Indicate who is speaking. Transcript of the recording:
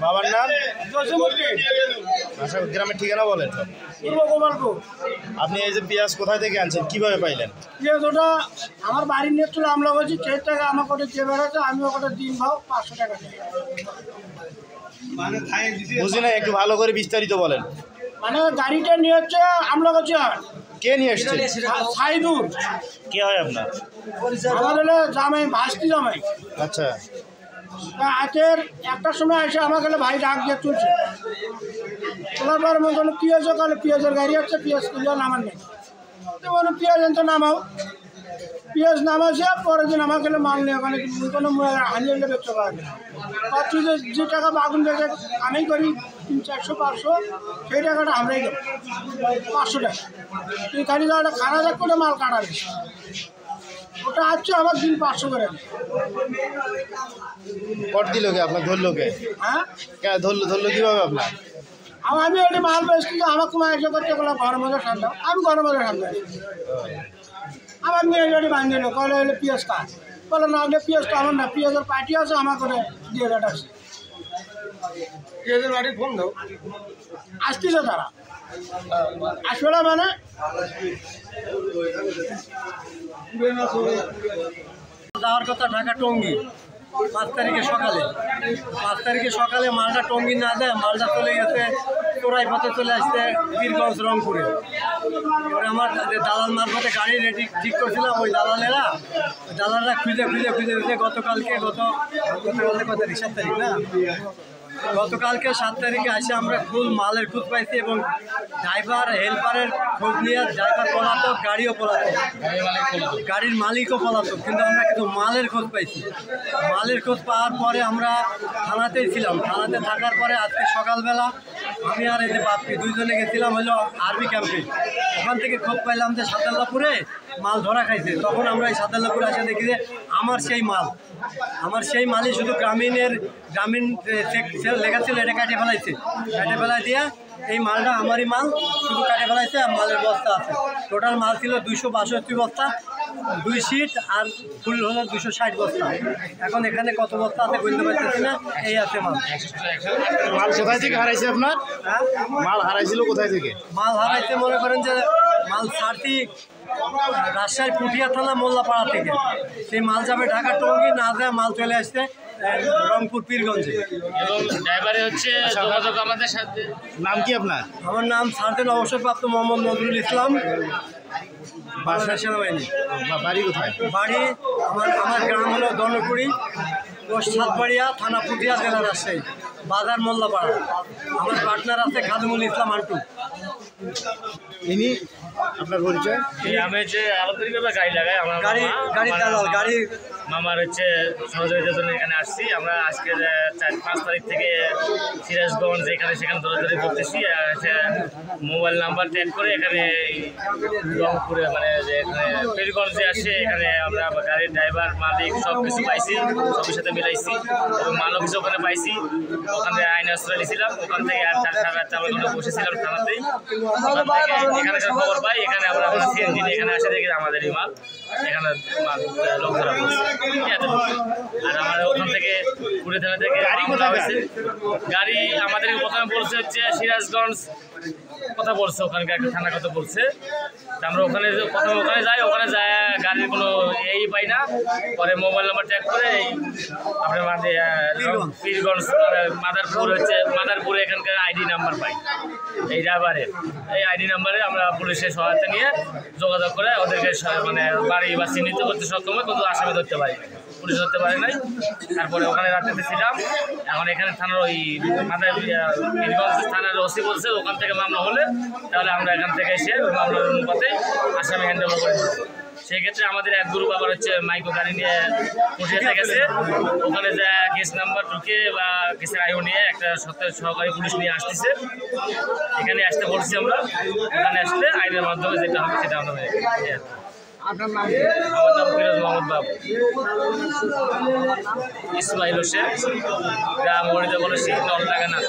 Speaker 1: বাবার নাম?
Speaker 2: জসিমউদ্দিন।
Speaker 1: আচ্ছা, গ্রামের ঠিকানা বলেন।
Speaker 2: পূর্ব গোপালপুর।
Speaker 1: আপনি এই যে পেঁয়াজ কোথায় থেকে আনছেন, কিভাবে পাইলেন?
Speaker 2: পেঁয়াজ ওটা আমার বাড়ির নিয়ে চলে আমলা বলছি, সেই টাকা আমাকে ওটা যে বেড়াচ্ছে, আমি ওটা দিন ভাও 500 টাকা দিই।
Speaker 1: বুঝি না, একটু ভালো করে বিস্তারিত বলেন।
Speaker 2: মানে গাড়িটা নিয়ে হচ্ছে আমলা বলছি।
Speaker 1: কে নিয়ে এসছে?
Speaker 2: সাইদুর।
Speaker 1: কে হয় আপনার?
Speaker 2: আমার হলো জামাই, ভাস্তি জামাই।
Speaker 1: আচ্ছা,
Speaker 2: রাতের 1টার সময় এসে আমাকে ভাই ডাক দিয়ে তুলছে। তোলার পর মনে করলো কী হয়েছে, কালে পেঁয়াজের গাড়ি হচ্ছে, পেঁয়াজ কিনলে নামান নেই। তো বলো পেঁয়াজ এনতে নামাও। পেঁয়াজ নামাছে, পরের দিন আমাকে মাল নেই, ওখানে কোনো হানিয়ে বেচতে পারবে না। পাচ্ছি যে টাকা বাগুন বেচে আমি করি 300, 400, 500, সেই টাকাটা আমরাই দেবো 500 টাকা। তুই গাড়ি দাঁড়াটা খারাপ এক করে মাল কাটাবি, ওটা আসছে আমার দিন 500 করে।
Speaker 1: কট দিল কে আপনার? ধরলো কে?
Speaker 2: হ্যাঁ,
Speaker 1: ধরলো কিভাবে আপনার?
Speaker 2: আমি ওটি মাল বেচছি, আমাকে এসে করতে গেলাম ঘরের মধ্যে ঠান্ডা, আমি ঘরের মধ্যে ঠান্ডা। আমার মেয়ে যদি বাঁধ দিল, কলে হলে পেঁয়াজ কাজ বলো না, হলে পেঁয়াজটা আমার না, পেঁয়াজের পার্টি আছে, আমার করে দিয়ে কাটাচ্ছে। পেঁয়াজের বাড়ি ফোন দাও, আসতেছে তারা, আসবে না মানে যাওয়ার কথা ঢাকা টঙ্গী 5 তারিখে সকালে। 5 তারিখে সকালে মালটা টঙ্গী না দেয়, মালটা চলে গেছে চোরাই পথে, চলে আসছে বীরগঞ্জ রংপুরে। এবারে আমার দালাল মারফতে গাড়ি রেডি ঠিক করছিলাম, ওই দালালরা খুঁজে গতকালকে 7 তারিখ না, গতকালকে 7 তারিখে আসে আমরা ফুল মালের খোঁজ পাইছি এবং ড্রাইভার হেল্পারের খোঁজ নিয়ে ড্রাইভার পলাতক, গাড়িও পলাতক, গাড়ির মালিকও পলাতক, কিন্তু আমরা কিন্তু মালের খোঁজ পাইছি। মালের খোঁজ পাওয়ার পরে আমরা থানাতেই ছিলাম। থানাতে থাকার পরে আজকে সকালবেলা আমি আর এই যে বাপ্পি দুইজনে গেছিলাম হলো আর্মি ক্যাম্পে। ওখান থেকে খোঁজ পাইলাম যে সাদাল্লাপুরে মাল ধরা খাইছে। তখন আমরা এই সাদাল্লাপুরে এসে দেখি যে আমার সেই মালই শুধু গ্রামীণ লেখা ছিল, এটা কাটে ফেলাই দিয়ে এই মালটা আমারই মাল, শুধু কাটে ফেলাইছে আর মালের বস্তা আছে। টোটাল মাল ছিল 262 বস্তা, 2 সিট, আর ফুল হলো 260 বস্তা। এখন এখানে কত বস্তা আছে বলতে পারতেছি না, এই আছে মাল।
Speaker 1: মাল কোথায় থেকে হারাইছে আপনার?
Speaker 2: হ্যাঁ,
Speaker 1: মাল হারাইছিল কোথায় থেকে?
Speaker 2: মাল হারাইছে মনে করেন যে মাল ছাড়তি রাজশাহী পুঠিয়া থানা মোল্লাপাড়া থেকে। সেই মাল যাবে ঢাকা টঙ্গী, না যায় মাল চলে আসছে রংপুর পীরগঞ্জে।
Speaker 3: এবং ড্রাইভারে হচ্ছে যোগাযোগ আমাদের সাথে।
Speaker 1: নাম কি আপনার?
Speaker 2: আমার নাম সার্জেন্ট অবসরপ্রাপ্ত মোহাম্মদ নজরুল ইসলাম, বাংলাদেশ সেনাবাহিনী।
Speaker 1: বাড়ি কোথায়?
Speaker 2: বাড়ি আমার গ্রাম হলো দনকুড়ি, পোস্ট সাতবাড়িয়া, থানা পুঠিয়া, জেলা রাজশাহী, বাজার মোল্লাপাড়া। আমার পার্টনার আছে খাদিমুল ইসলাম আন্টু।
Speaker 1: ইনি আপনার পরিচয়?
Speaker 3: আমি হচ্ছে আলাদা গাড়ি লাগাই, আমার
Speaker 2: গাড়ি
Speaker 3: মামার হচ্ছে সহযোগিতার জন্য এখানে আসছি। আমরা আজকে 4-5 তারিখ থেকে সিরাজগঞ্জ এখানে সেখানে দৌড়াদৌড়ি করতেছি। হচ্ছে মোবাইল নাম্বার ট্যাগ করে এখানে রংপুরে মানে যে এখানে পীরগঞ্জে আসে, এখানে আমরা গাড়ির ড্রাইভার মালিক সব কিছু পাইছি, সবের সাথে মিলাইছি এবং মালও কিছু ওখানে পাইছি। ওখানে আইন আশ্রয় নিয়েছিলাম, ওখান থেকে আর আমরা বসেছিলাম থানাতেই। এখানে খবর পাই, এখানে আমরা সিএনজি এখানে আসে দেখি আমাদেরই মাল, এখানে লোক ধরা পড়ছে। আর আমাদের ওখান থেকে পুরী থানা থেকে গাড়ি আমাদেরকে প্রথমে বলছে হচ্ছে সিরাজগঞ্জ কথা বলছে, ওখানকার একটা থানা কথা বলছে। আমরা প্রথমে ওখানে যাই, ওখানে যায় গাড়ির কোনো এই পাই না। পরে মোবাইল নাম্বার ট্যাগ করে আপনার পীরগঞ্জ মাদারপুরে এখানকার আইডি নাম্বার পাই এই ড্রাইভারের। এই আইডি নাম্বারে আমরা পুলিশের সহায়তা নিয়ে যোগাযোগ করে ওদেরকে মানে বাড়ি বা চিহ্নিত করতে সক্ষম হয়, কিন্তু আসামি ধরতে পারি না, পুলিশ ধরতে পারে নাই। তারপরে ওখানে রাত্রিতে ছিলাম। এখন এখানে থানার ওই পীরগঞ্জ থানার ওসি বলছে ওখান থেকে মামলা হলে তাহলে আমরা এখান থেকে এসে ওই মামলার অনুপাতে আসামি হ্যান্ড ওভার করে দেবো। সেক্ষেত্রে আমাদের এক গ্রুপ আবার হচ্ছে মাইক্রো গাড়ি নিয়ে পুঠিয়াতে গেছে, ওখানে যা কেস নাম্বার ঢুকে বা কেসের আয়ু নিয়ে একটা সহকারী পুলিশ নিয়ে আসতেছে। এখানে আসতে বলছি আমরা, এখানে আসলে আইনের মাধ্যমে যেটা হবে সেটা আমরা
Speaker 2: আপনার নাম?
Speaker 3: আমার নাম ফিরোজ মোহাম্মদ বাবু। ইসমাইল হোসেন, গ্রাম হরিদা বলেছি, নলডাঙ্গা না।